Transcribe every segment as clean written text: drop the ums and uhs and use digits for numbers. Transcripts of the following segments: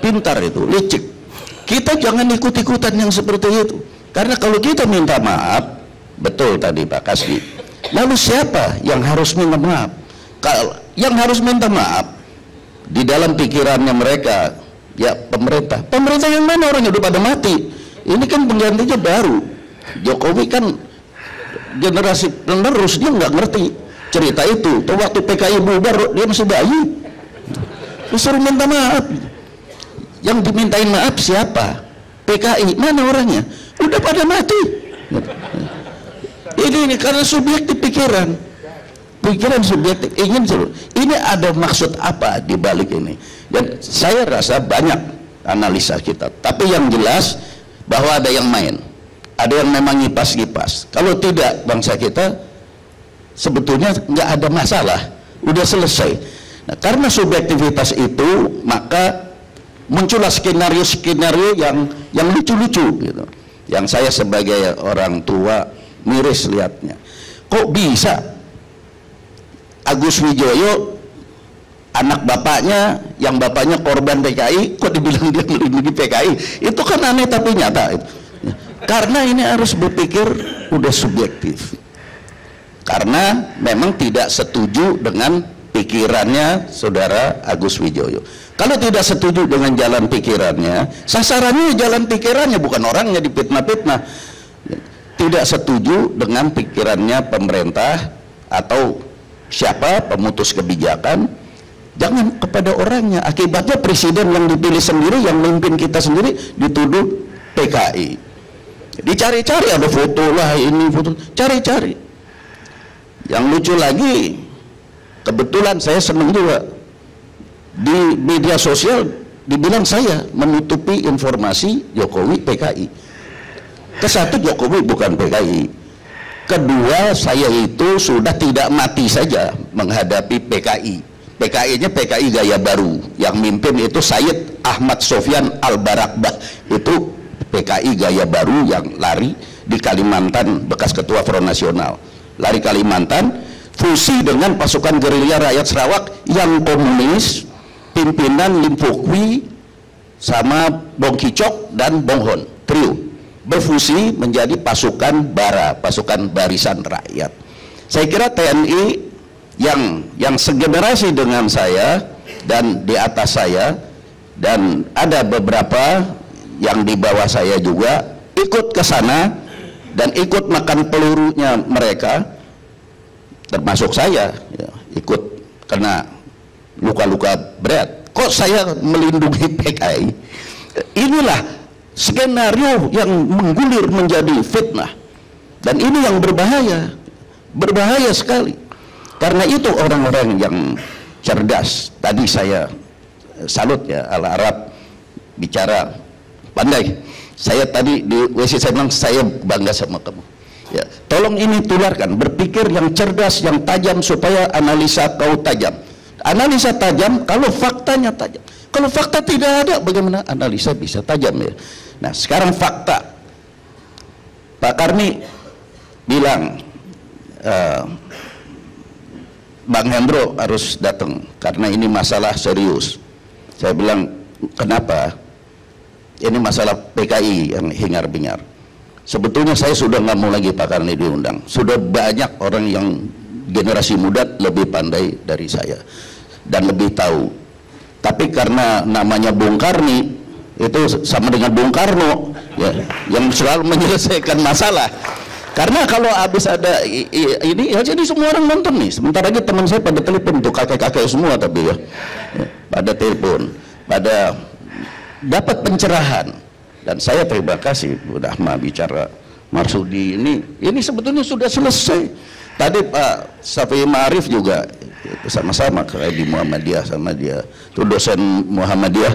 pintar itu, licik. Kita jangan ikut-ikutan yang seperti itu. Karena kalau kita minta maaf, betul tadi Pak Kasdi, lalu siapa yang harus minta maaf? Yang harus minta maaf di dalam pikirannya mereka, ya pemerintah. Pemerintah yang mana, orangnya udah pada mati. Ini kan penggantinya baru. Jokowi kan generasi penerus, dia nggak ngerti cerita itu. Tuh waktu PKI bubar dia masih bayi, disuruh minta maaf. Yang dimintain maaf siapa? PKI, mana orangnya? Udah pada mati. Ini karena subjektif pikiran subjektif, ingin seluruh. Ini ada maksud apa di balik ini? Dan saya rasa banyak analisa kita, tapi yang jelas bahwa ada yang main, ada yang memang ngipas-ngipas. Kalau tidak, bangsa kita sebetulnya nggak ada masalah, udah selesai. Nah, karena subjektivitas itu, maka muncullah skenario-skenario yang lucu-lucu gitu. Yang saya sebagai orang tua miris lihatnya. Kok bisa Agus Wijoyo, anak bapaknya, yang bapaknya korban PKI, kok dibilang dia melindungi PKI? Itu kan aneh tapi nyata. Karena ini harus berpikir udah subjektif. Karena memang tidak setuju dengan pikirannya saudara Agus Wijoyo. Kalau tidak setuju dengan jalan pikirannya, sasarannya jalan pikirannya, bukan orangnya dipitnah-pitnah. Tidak setuju dengan pikirannya pemerintah atau siapa pemutus kebijakan, jangan kepada orangnya. Akibatnya presiden yang dipilih sendiri, yang memimpin kita sendiri, dituduh PKI. Dicari-cari, ada foto lah, ini foto, cari-cari. Yang lucu lagi, kebetulan saya senang juga di media sosial dibilang saya menutupi informasi Jokowi PKI. Kesatu, Jokowi bukan PKI. Kedua, saya itu sudah tidak mati saja menghadapi PKI. PKI-nya PKI gaya baru, yang mimpin itu Said Ahmad Sofyan Al-Barakbah. Itu PKI gaya baru yang lari di Kalimantan, bekas ketua Front Nasional. Lari Kalimantan, fusi dengan pasukan gerilya rakyat Sarawak yang komunis, pimpinan Lim Pok Kwi sama Bong Kicok dan Bong Hon, trio berfusi menjadi pasukan bara, pasukan barisan rakyat. Saya kira TNI yang segenerasi dengan saya dan di atas saya, dan ada beberapa yang di bawah saya juga ikut ke sana dan ikut makan pelurunya mereka, termasuk saya ya, ikut kena luka-luka berat. Kok saya melindungi PKI? Inilah skenario yang menggulir menjadi fitnah, dan ini yang berbahaya sekali. Karena itu orang-orang yang cerdas, tadi saya salut ya, ala Arab bicara pandai. Saya tadi di WC saya bilang, saya bangga sama kamu ya, tolong ini tularkan, berpikir yang cerdas, yang tajam, supaya analisa kau tajam. Analisa tajam kalau faktanya tajam. Kalau fakta tidak ada, bagaimana analisa bisa tajam ya? Nah, sekarang fakta. Pak Karni bilang Bang Hendro harus datang karena ini masalah serius. Saya bilang, kenapa? Ini masalah PKI yang hingar-bingar. Sebetulnya saya sudah nggak mau lagi Pak Karni diundang. Sudah banyak orang yang generasi muda lebih pandai dari saya dan lebih tahu. Tapi karena namanya Bung Karni, itu sama dengan Bung Karno ya, yang selalu menyelesaikan masalah. Karena kalau habis ada ini ya, jadi semua orang nonton nih. Sebentar lagi teman saya pada telepon tuh, kakek-kakek semua, tapi ya pada telepon, pada dapat pencerahan. Dan saya terima kasih udah bicara Marsudi ini sebetulnya sudah selesai. Tadi Pak Safi Ma'arif juga sama-sama kayak di Muhammadiyah sama dia, itu dosen Muhammadiyah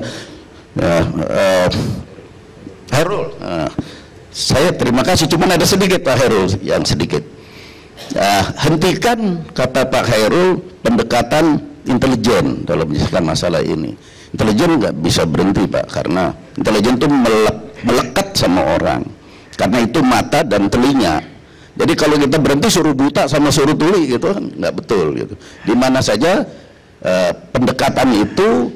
Herul. Saya terima kasih, cuman ada sedikit Pak Herul, yang sedikit. Hentikan, kata Pak Herul, pendekatan intelijen dalam menyelesaikan masalah ini. Intelijen nggak bisa berhenti Pak, karena intelijen itu melekat sama orang, karena itu mata dan telinga. Jadi kalau kita berhenti suruh buta sama suruh tuli gitu kan nggak betul gitu. Di mana saja pendekatan itu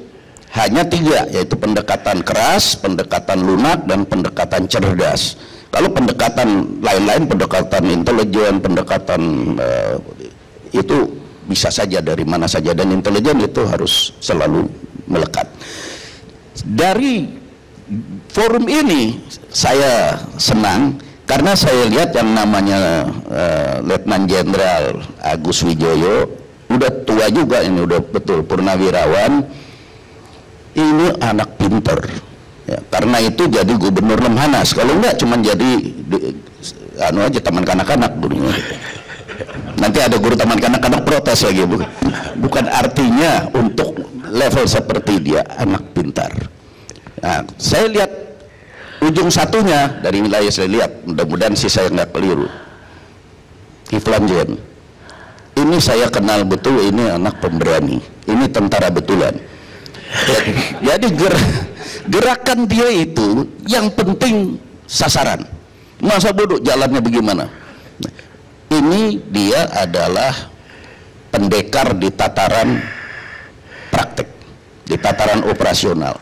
hanya 3, yaitu pendekatan keras, pendekatan lunak, dan pendekatan cerdas. Kalau pendekatan lain-lain, pendekatan intelijen, pendekatan itu bisa saja dari mana saja, dan intelijen itu harus selalu melekat. Dari forum ini saya senang karena saya lihat yang namanya Letnan Jenderal Agus Wijoyo udah tua juga, ini udah betul purnawirawan, ini anak pinter ya, karena itu jadi gubernur Lemhanas. Kalau enggak cuma jadi aja taman kanak-kanak dulunya. Nanti ada guru taman kanak-kanak protes lagi, bukan artinya untuk level seperti dia anak pintar. Nah, saya lihat ujung satunya dari wilayah saya lihat, mudah-mudahan sih saya nggak keliru, Kiflan Zen. Ini saya kenal betul, ini anak pemberani, ini tentara betulan. Jadi gerakan dia itu yang penting sasaran, masa bodoh jalannya bagaimana. Ini dia adalah pendekar di tataran praktek, di tataran operasional.